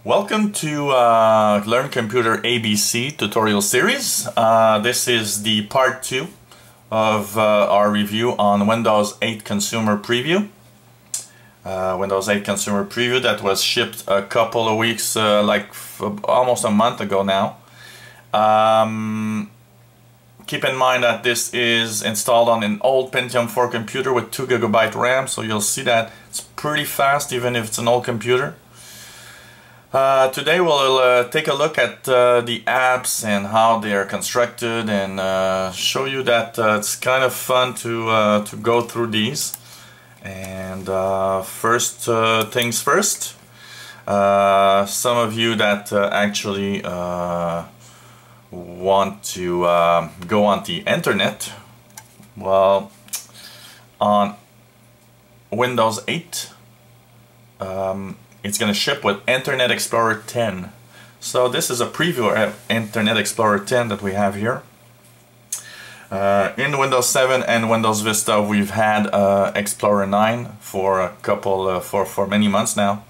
Welcome to Learn Computer ABC tutorial series. This is the part 2 of our review on Windows 8 Consumer Preview. Windows 8 Consumer Preview that was shipped a couple of weeks, almost a month ago now. Keep in mind that this is installed on an old Pentium 4 computer with 2 GB RAM, so you'll see that it's pretty fast even if it's an old computer. Today we'll take a look at the apps and how they are constructed and show you that it's kind of fun to go through these. And first things first, some of you that actually want to go on the internet, well, on Windows 8 it's going to ship with Internet Explorer 10. So this is a preview of Internet Explorer 10 that we have here. In Windows 7 and Windows Vista we've had Explorer 9 for a couple for many months now.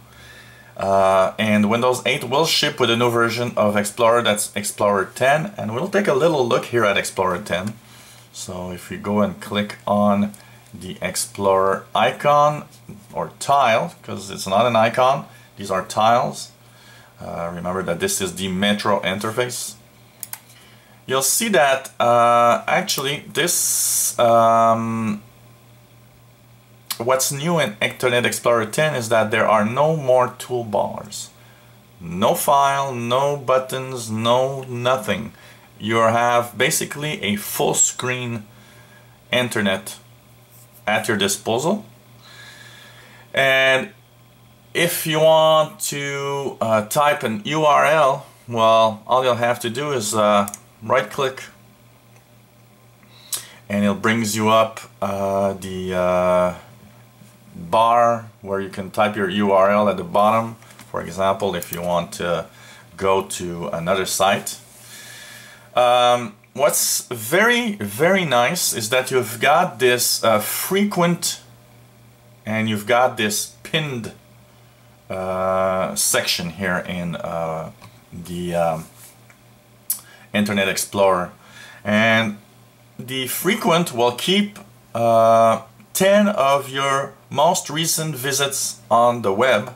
And Windows 8 will ship with a new version of Explorer, that's Explorer 10, and we'll take a little look here at Explorer 10. So if we go and click on the Explorer icon or tile, because it's not an icon, these are tiles. Remember that this is the Metro interface. You'll see that actually this what's new in Internet Explorer 10 is that there are no more toolbars. No file, no buttons, no nothing. You have basically a full screen internet at your disposal. And if you want to type an URL, well, all you'll have to do is right click and it brings you up the bar where you can type your URL at the bottom. For example, if you want to go to another site. What's very nice is that you've got this frequent and you've got this pinned section here in the Internet Explorer, and the frequent will keep 10 of your most recent visits on the web,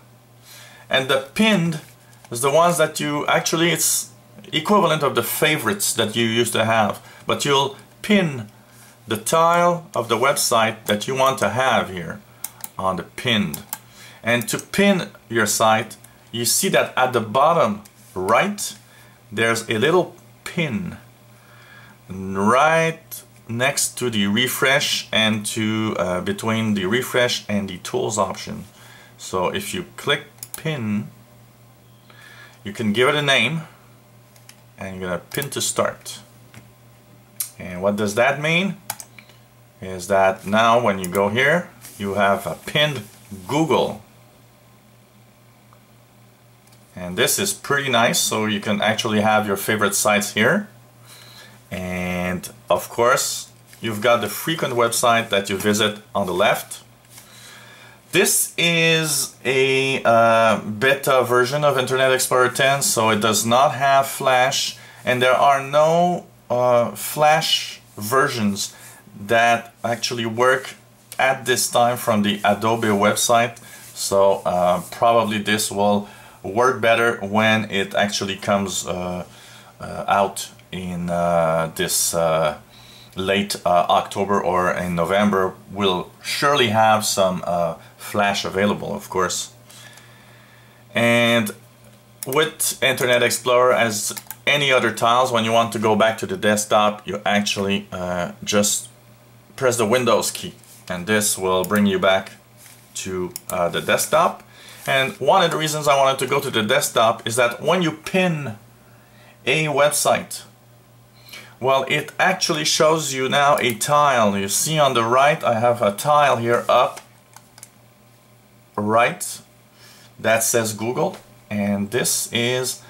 and the pinned is the ones that you actually, it's equivalent of the favorites that you used to have, but you'll pin the tile of the website that you want to have here on the pinned. And to pin your site, you see that at the bottom right there's a little pin right next to the refresh and to between the refresh and the tools option. So if you click pin, you can give it a name and you're gonna pin to start. And what does that mean is that now when you go here you have a pinned Google, and this is pretty nice, so you can actually have your favorite sites here. And of course you've got the frequent website that you visit on the left. This is a beta version of Internet Explorer 10, so it does not have Flash, and there are no Flash versions that actually work at this time from the Adobe website. So probably this will work better when it actually comes out in this late October or in November. We'll surely have some Flash available, of course. And with Internet Explorer, as any other tiles, when you want to go back to the desktop, you actually just press the Windows key, and this will bring you back to the desktop. And one of the reasons I wanted to go to the desktop is that when you pin a website, well, it actually shows you now a tile. You see on the right, I have a tile here up right that says Google, and this is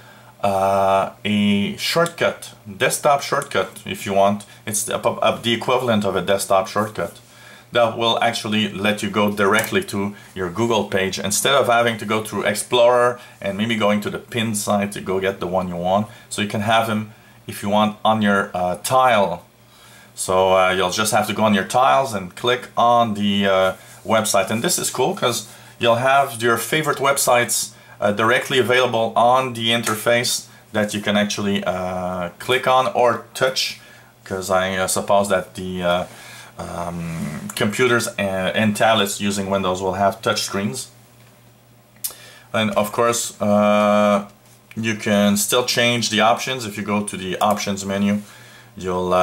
a shortcut, desktop shortcut if you want. It's the equivalent of a desktop shortcut. that will actually let you go directly to your Google page instead of having to go through Explorer and maybe going to the pin site to go get the one you want. So you can have them, if you want, on your tile. So you'll just have to go on your tiles and click on the website. And this is cool because you'll have your favorite websites directly available on the interface that you can actually click on or touch, because I suppose that the computers and tablets using Windows will have touch screens. And of course you can still change the options. If you go to the options menu, you'll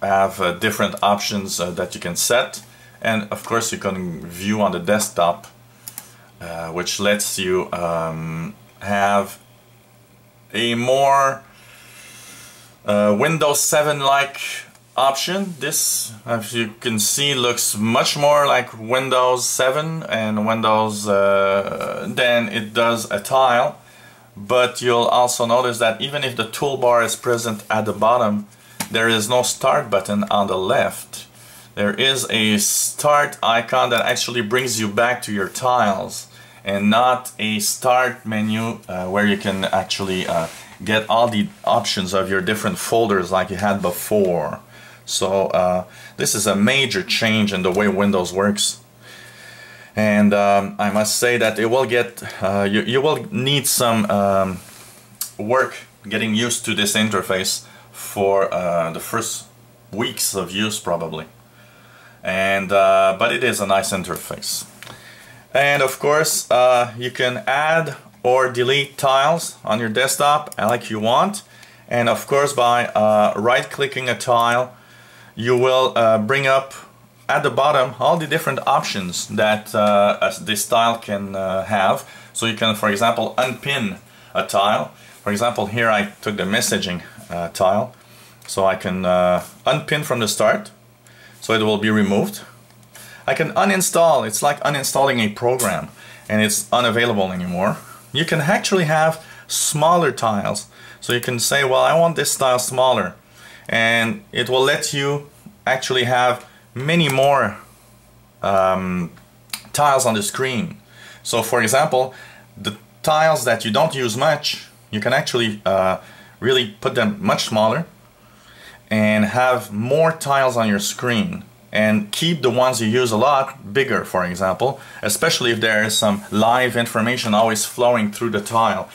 have different options that you can set, and of course you can view on the desktop, which lets you have a more Windows 7 like option. This, as you can see, looks much more like Windows 7 and Windows than it does a tile. But you'll also notice that even if the toolbar is present at the bottom, there is no start button on the left. There is a start icon that actually brings you back to your tiles, and not a start menu where you can actually get all the options of your different folders like you had before. So this is a major change in the way Windows works. And I must say that it will get you will need some work getting used to this interface for the first weeks of use probably. And but it is a nice interface. And of course you can add or delete tiles on your desktop like you want. And of course by right-clicking a tile, you will bring up at the bottom all the different options that this tile can have. So you can, for example, unpin a tile. For example, here I took the messaging tile, so I can unpin from the start, so it will be removed. I can uninstall. It's like uninstalling a program and it's unavailable anymore. You can actually have smaller tiles, so you can say, well, I want this tile smaller, and it will let you actually have many more tiles on the screen. So for example, the tiles that you don't use much, you can actually really put them much smaller and have more tiles on your screen, and keep the ones you use a lot bigger, for example, especially if there is some live information always flowing through the tile.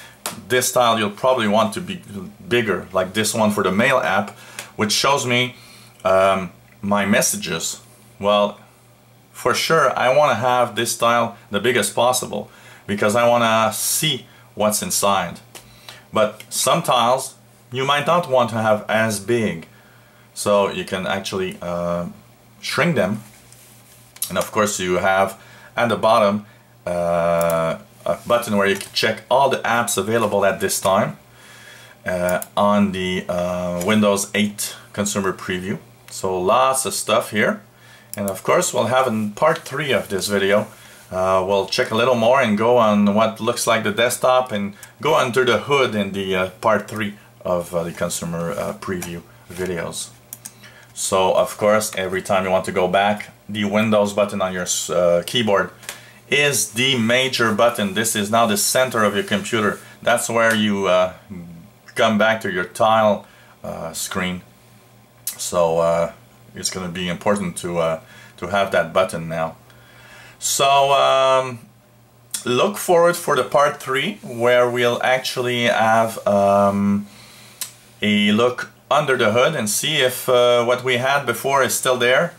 This tile you'll probably want to be bigger, like this one for the mail app, which shows me my messages. Well, for sure I want to have this tile the biggest possible because I want to see what's inside. But some tiles you might not want to have as big, so you can actually shrink them. And of course you have at the bottom a button where you can check all the apps available at this time on the Windows 8 Consumer Preview. So lots of stuff here. And of course we'll have in part 3 of this video, we'll check a little more and go on what looks like the desktop and go under the hood in the part 3 of the Consumer Preview videos. So of course every time you want to go back, the Windows button on your keyboard is the major button. This is now the center of your computer. That's where you come back to your tile screen. So it's going to be important to have that button now. So look forward for the part 3 where we'll actually have a look under the hood and see if what we had before is still there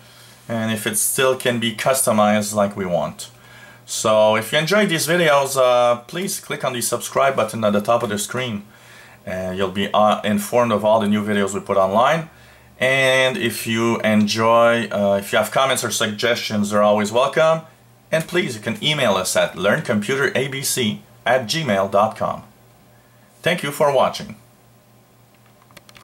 and if it still can be customized like we want. So if you enjoyed these videos, please click on the subscribe button at the top of the screen and you'll be informed of all the new videos we put online. And if you enjoy, if you have comments or suggestions, they're always welcome. And please, you can email us at learncomputerabc@gmail.com. Thank you for watching.